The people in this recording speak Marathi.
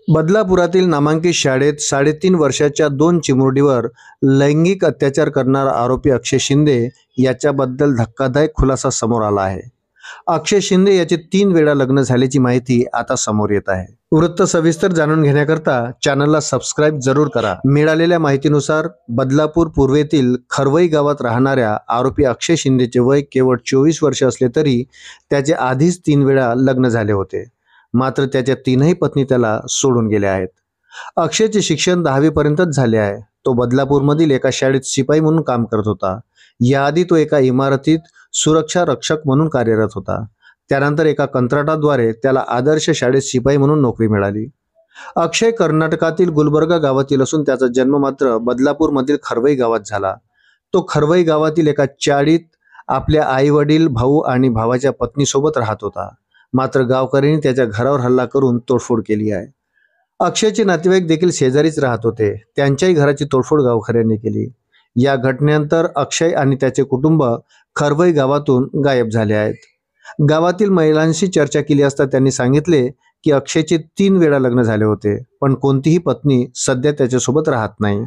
बदलापुरातील नामांकित शाळेत 3.5 वर्षाच्या 2 चिमुरडीवर लैंगिक अत्याचार करणारा आरोपी अक्षय शिंदे याच्याबद्दल धक्कादायक खुलासा समोर आला आहे। अक्षय शिंदे याचे 3 वेळा लग्न झाल्याची माहिती आता समोर येत आहे। वृत्त सविस्तर जाणून घेण्याकरता चॅनलला सबस्क्राइब जरूर करा। मिळालेल्या माहितीनुसार बदलापूर पूर्वेतील खरवई गावात राहणाऱ्या आरोपी अक्षय शिंदेचे वय केवळ 24 वर्ष असले तरी त्याचे आधीच 3 वेळा लग्न झाले होते। मात्र त्याच्या 3ही पत्नी त्याला सोडून गेल्या आहेत। अक्षयचे शिक्षण 10वी पर्यंतच झाले आहे। तो बदलापूरमधील एका शाळेत शिपाई म्हणून काम करत होता। याआधी तो एका इमारतीत सुरक्षा रक्षक म्हणून कार्यरत होता। त्यानंतर एका कंत्राटाद्वारे त्याला आदर्श शाळेत शिपाई म्हणून नोकरी मिळाली। अक्षय कर्नाटकातील गुलबर्गा गावातील असून त्याचा जन्म मात्र बदलापूरमधील खरवई गावात झाला। तो खरवई गावातील एका चाळीत आपल्या आई वडील, भाऊ आणि भावाच्या पत्नीसोबत राहत होता। मात्र गावकऱ्यांनी त्याच्या घरावर हल्ला करून तोडफोड केली आहे। अक्षयचे नातेवाईक देखील शेजारीच राहत होते। त्यांच्याही घराची तोडफोड गावकऱ्यांनी केली। या घटनेनंतर अक्षय आणि त्याचे कुटुंब खरवई गावातून गायब झाले आहेत। गावातील महिलांशी चर्चा केली असता त्यांनी सांगितले की अक्षयचे 3 वेळा लग्न झाले होते, पण कोणतीही पत्नी सध्या त्याच्यासोबत राहत नाही।